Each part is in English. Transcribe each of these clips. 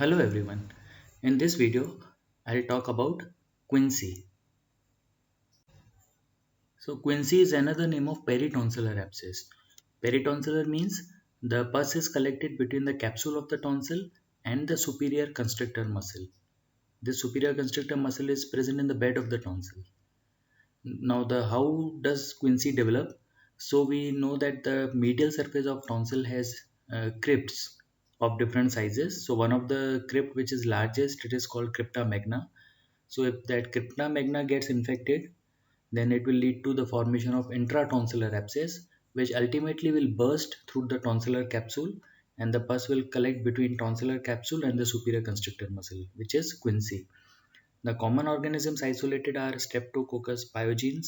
Hello everyone. In this video, I'll talk about quinsy. So quinsy is another name of peritonsillar abscess. Peritonsillar means the pus is collected between the capsule of the tonsil and the superior constrictor muscle. This superior constrictor muscle is present in the bed of the tonsil. Now the how does quinsy develop? So we know that the medial surface of tonsil has crypts of different sizes. So one of the crypt which is largest, it is called crypta magna. So if that crypta magna gets infected, then it will lead to the formation of intratonsillar abscess, which ultimately will burst through the tonsillar capsule, and the pus will collect between tonsillar capsule and the superior constrictor muscle, which is quinsy. The common organisms isolated are Streptococcus pyogenes,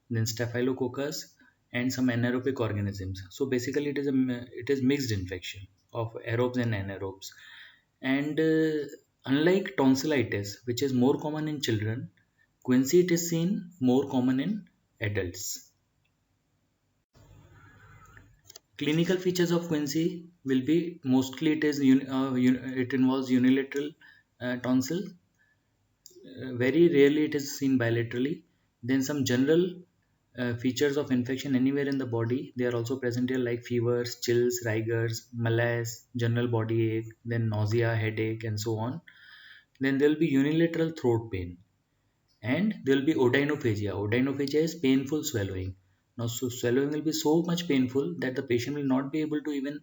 then Staphylococcus, and some anaerobic organisms. So basically, it is mixed infection of aerobes and anaerobes. And unlike tonsillitis, which is more common in children, quinsy it is seen more common in adults. Clinical features of quinsy will be mostly it involves unilateral tonsil. Very rarely it is seen bilaterally. Then some general features of infection anywhere in the body. They are also present here like fevers, chills, rigors, malaise, general body ache, then nausea, headache, and so on. Then there will be unilateral throat pain, and there will be odynophagia. Odynophagia is painful swallowing. Now, so swallowing will be so much painful that the patient will not be able to even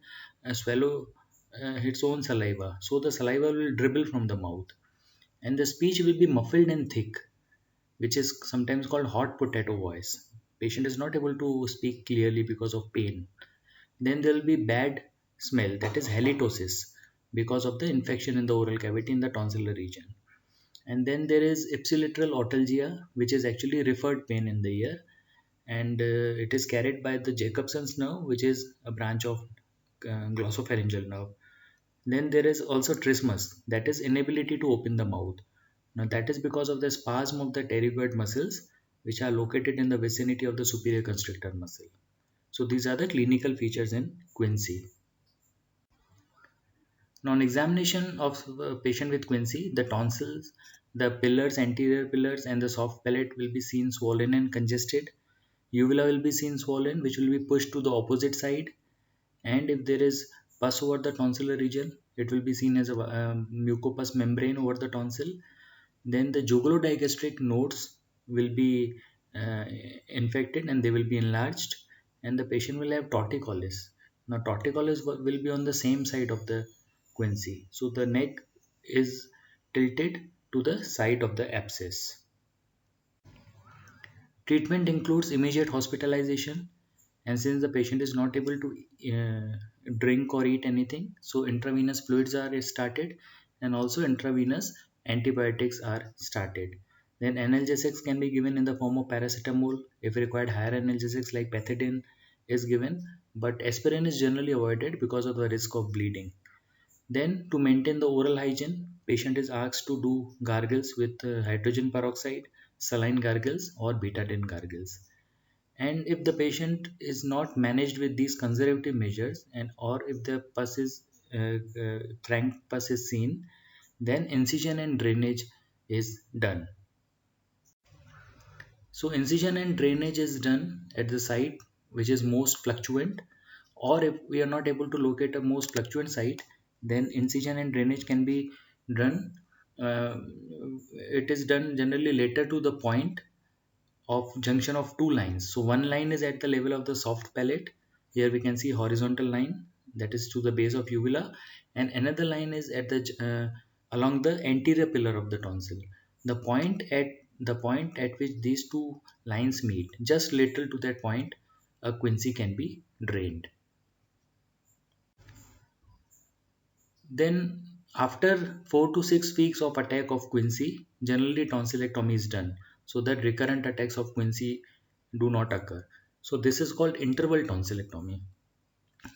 swallow its own saliva. So the saliva will dribble from the mouth, and the speech will be muffled and thick, which is sometimes called hot potato voice. Patient is not able to speak clearly because of pain. Then there will be bad smell, that is halitosis, because of the infection in the oral cavity in the tonsillar region. And then there is ipsilateral autalgia, which is actually referred pain in the ear, and it is carried by the Jacobson's nerve, which is a branch of glossopharyngeal nerve. Then there is also trismus, that is inability to open the mouth. Now that is because of the spasm of the pterygoid muscles, which are located in the vicinity of the superior constrictor muscle. So these are the clinical features in quinsy. Now, on examination of a patient with quinsy, the tonsils, the pillars, anterior pillars, and the soft palate will be seen swollen and congested. Uvula will be seen swollen, which will be pushed to the opposite side. And if there is pus over the tonsillar region, it will be seen as a mucopus membrane over the tonsil. Then the jugulo-digastric nodes will be uh, infected and they will be enlarged, and the patient will have torticollis. Now, torticollis will be on the same side of the quinsy. So, the neck is tilted to the side of the abscess. Treatment includes immediate hospitalization, and since the patient is not able to drink or eat anything, so intravenous fluids are started, and also intravenous antibiotics are started. Then analgesics can be given in the form of paracetamol. If required, higher analgesics like pethidine is given, but aspirin is generally avoided because of the risk of bleeding. Then, to maintain the oral hygiene, patient is asked to do gargles with hydrogen peroxide, saline gargles, or betadine gargles. And if the patient is not managed with these conservative measures, and or if the pus is frank pus is seen, then incision and drainage is done. So incision and drainage is done at the site which is most fluctuant, or if we are not able to locate a most fluctuant site, then incision and drainage can be done. Uh, it is done generally later to the point of junction of two lines. So one line is at the level of the soft palate. Here we can see horizontal line, that is to the base of uvula, and another line is at the along the anterior pillar of the tonsil. The point at which these two lines meet, just little to that point, a quinsy can be drained. Then after 4 to 6 weeks of attack of quinsy, generally tonsillectomy is done so that recurrent attacks of quinsy do not occur. So this is called interval tonsillectomy.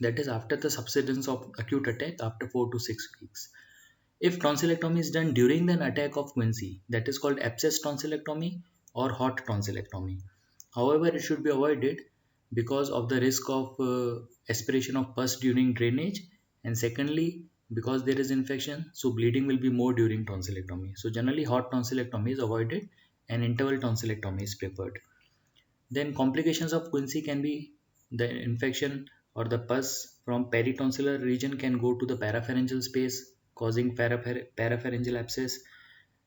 That is after the subsidence of acute attack after 4 to 6 weeks. If tonsillectomy is done during an attack of quinsy, that is called abscess tonsillectomy or hot tonsillectomy. However, it should be avoided because of the risk of aspiration of pus during drainage, and secondly, because there is infection, so bleeding will be more during tonsillectomy. So generally hot tonsillectomy is avoided and interval tonsillectomy is preferred. Then complications of quinsy can be the infection or the pus from peritonsillar region can go to the parapharyngeal space, causing parapharyngeal abscess.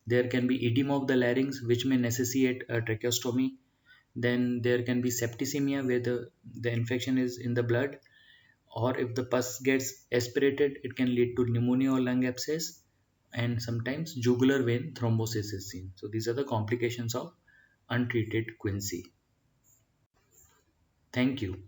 There can be edema of the larynx, which may necessitate a tracheostomy. Then there can be septicemia, where the infection is in the blood, or if the pus gets aspirated, it can lead to pneumonia or lung abscess, and sometimes jugular vein thrombosis is seen. So these are the complications of untreated quinsy. Thank you.